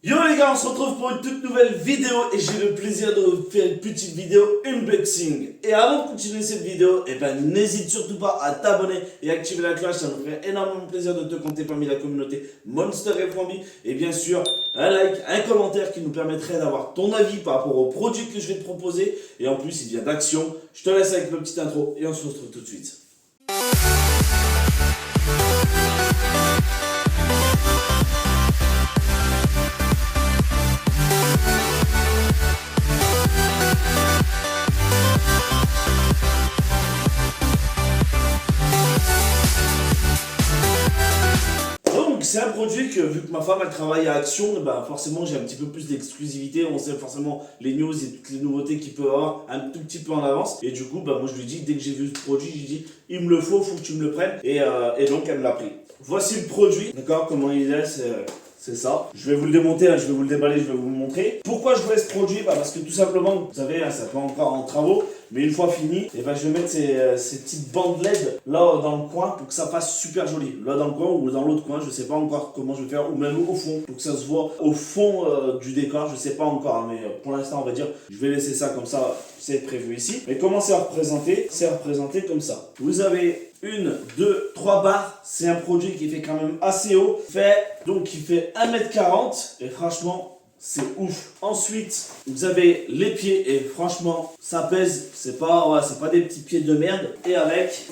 Yo les gars, on se retrouve pour une toute nouvelle vidéo et j'ai le plaisir de vous faire une petite vidéo unboxing. Et avant de continuer cette vidéo, n'hésite surtout pas à t'abonner et activer la cloche, ça nous ferait énormément plaisir de te compter parmi la communauté Monster et Frambi. Et bien sûr, un like, un commentaire qui nous permettrait d'avoir ton avis par rapport aux produits que je vais te proposer. Et en plus, il vient d'Action. Je te laisse avec le petit intro et on se retrouve tout de suite. C'est un produit que, vu que ma femme elle travaille à Action, forcément j'ai un petit peu plus d'exclusivité. On sait forcément les news et toutes les nouveautés qu'il peut y avoir un tout petit peu en avance. Et du coup, moi je lui dis, dès que j'ai vu ce produit, je lui dis, il me le faut que tu me le prennes. Et donc elle me l'a pris. Voici le produit, d'accord, comment il est, c'est ça. Je vais vous le démonter, je vais vous le déballer, je vais vous le montrer. Pourquoi je voulais ce produit? Parce que tout simplement, vous savez, ça peut encore en travaux. Mais une fois fini, je vais mettre ces petites bandes LED là dans le coin pour que ça fasse super joli. Là dans le coin ou dans l'autre coin, je sais pas encore comment je vais faire, ou même au fond, pour que ça se voit au fond du décor, je sais pas encore, hein, mais pour l'instant on va dire, je vais laisser ça comme ça, c'est prévu ici. Mais comment c'est représenté? C'est représenté comme ça. Vous avez 1, 2, 3 barres, c'est un produit qui fait quand même assez haut, qui fait 1m40 et franchement, c'est ouf. Ensuite, vous avez les pieds et franchement, ça pèse. C'est pas des petits pieds de merde. Et avec,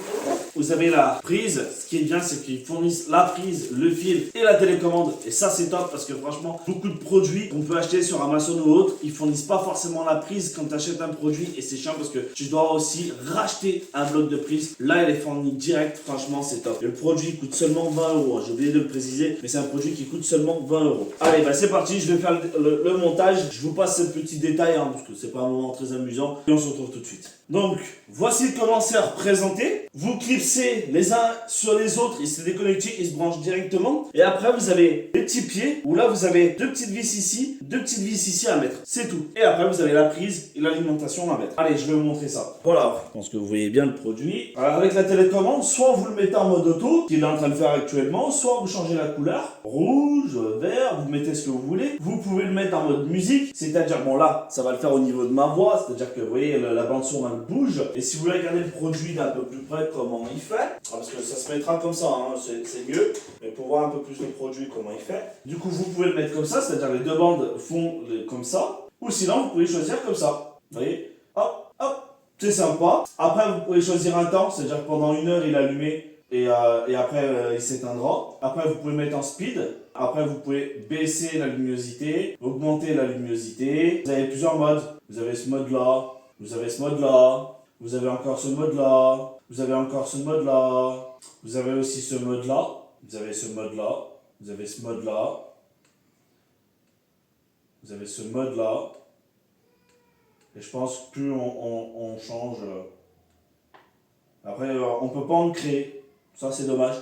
vous avez la prise. Ce qui est bien, c'est qu'ils fournissent la prise, le fil et la télécommande. Et ça, c'est top parce que franchement, beaucoup de produits qu'on peut acheter sur Amazon ou autre, ils fournissent pas forcément la prise quand tu achètes un produit. Et c'est chiant parce que tu dois aussi racheter un bloc de prise. Là, elle est fournie direct. Franchement, c'est top. Et le produit coûte seulement 20 €. J'ai oublié de le préciser, mais c'est un produit qui coûte seulement 20 €. Allez, c'est parti. Je vais faire le montage. Je vous passe ce petit détail parce que c'est pas un moment très amusant. Et on se retrouve tout de suite. Donc, voici comment c'est représenté. Vous clipsez les uns sur les autres, ils se déconnectent, ils se branchent directement. Et après, vous avez les petits pieds, où là, vous avez deux petites vis ici, deux petites vis ici à mettre. C'est tout. Et après, vous avez la prise et l'alimentation à mettre. Allez, je vais vous montrer ça. Voilà, je pense que vous voyez bien le produit. Alors, avec la télécommande, soit vous le mettez en mode auto, qu'il est en train de faire actuellement, soit vous changez la couleur, rouge, vert, vous mettez ce que vous voulez. Vous pouvez le mettre en mode musique, c'est-à-dire, bon là, ça va le faire au niveau de ma voix, c'est-à-dire que vous voyez, la bande son bouge. Et si vous voulez regarder le produit d'un peu plus près, comment il fait, parce que ça se mettra comme ça, c'est mieux, mais pour voir un peu plus le produit, comment il fait. Du coup, vous pouvez le mettre comme ça, c'est-à-dire les deux bandes font comme ça, ou sinon, vous pouvez choisir comme ça. Vous voyez, hop, hop, c'est sympa. Après, vous pouvez choisir un temps, c'est-à-dire que pendant 1 heure, il est allumé. Et après, il s'éteindra. Après, vous pouvez mettre en speed. Après, vous pouvez baisser la luminosité, augmenter la luminosité. Vous avez plusieurs modes. Vous avez ce mode-là, vous avez ce mode-là, vous avez encore ce mode-là, vous avez encore ce mode-là, vous avez aussi ce mode-là, vous avez ce mode-là, vous avez ce mode-là, vous avez ce mode-là. Et je pense que plus on change. Après, on ne peut pas en créer. Ça, c'est dommage.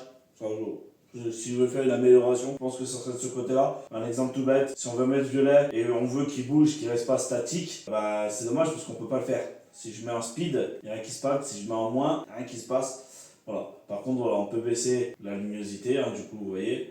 Si je veux faire une amélioration, je pense que ça serait de ce côté-là. Un exemple tout bête, si on veut mettre violet et on veut qu'il bouge, qu'il reste pas statique, c'est dommage parce qu'on peut pas le faire. Si je mets en speed, il n'y a rien qui se passe. Si je mets en moins, il n'y a rien qui se passe. Voilà. Par contre, voilà, on peut baisser la luminosité. Du coup, vous voyez,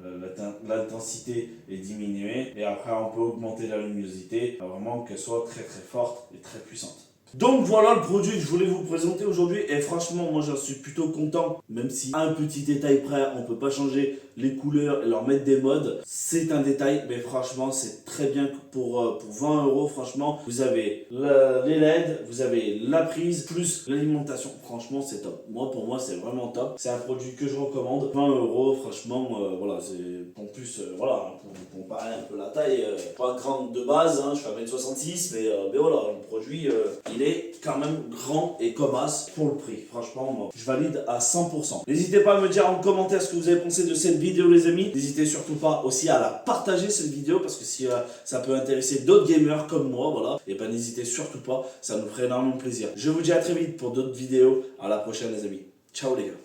l'intensité est diminuée. Et après, on peut augmenter la luminosité, vraiment qu'elle soit très très forte et très puissante. Donc voilà le produit que je voulais vous présenter aujourd'hui et franchement moi j'en suis plutôt content, même si un petit détail près on peut pas changer les couleurs et leur mettre des modes, c'est un détail mais franchement c'est très bien pour 20 € franchement. Vous avez les LED, vous avez la prise plus l'alimentation, franchement c'est top. Pour moi c'est vraiment top, c'est un produit que je recommande. 20 € franchement voilà, c'est en plus voilà, pour comparer un peu la taille, pas grande de base, je fais 1m66 mais voilà, le produit il est quand même grand et comasse pour le prix. Franchement, moi, je valide à 100%. N'hésitez pas à me dire en commentaire ce que vous avez pensé de cette vidéo, les amis. N'hésitez surtout pas aussi à la partager, cette vidéo, parce que si ça peut intéresser d'autres gamers comme moi, voilà, et n'hésitez surtout pas, ça nous ferait énormément plaisir. Je vous dis à très vite pour d'autres vidéos. À la prochaine, les amis. Ciao, les gars.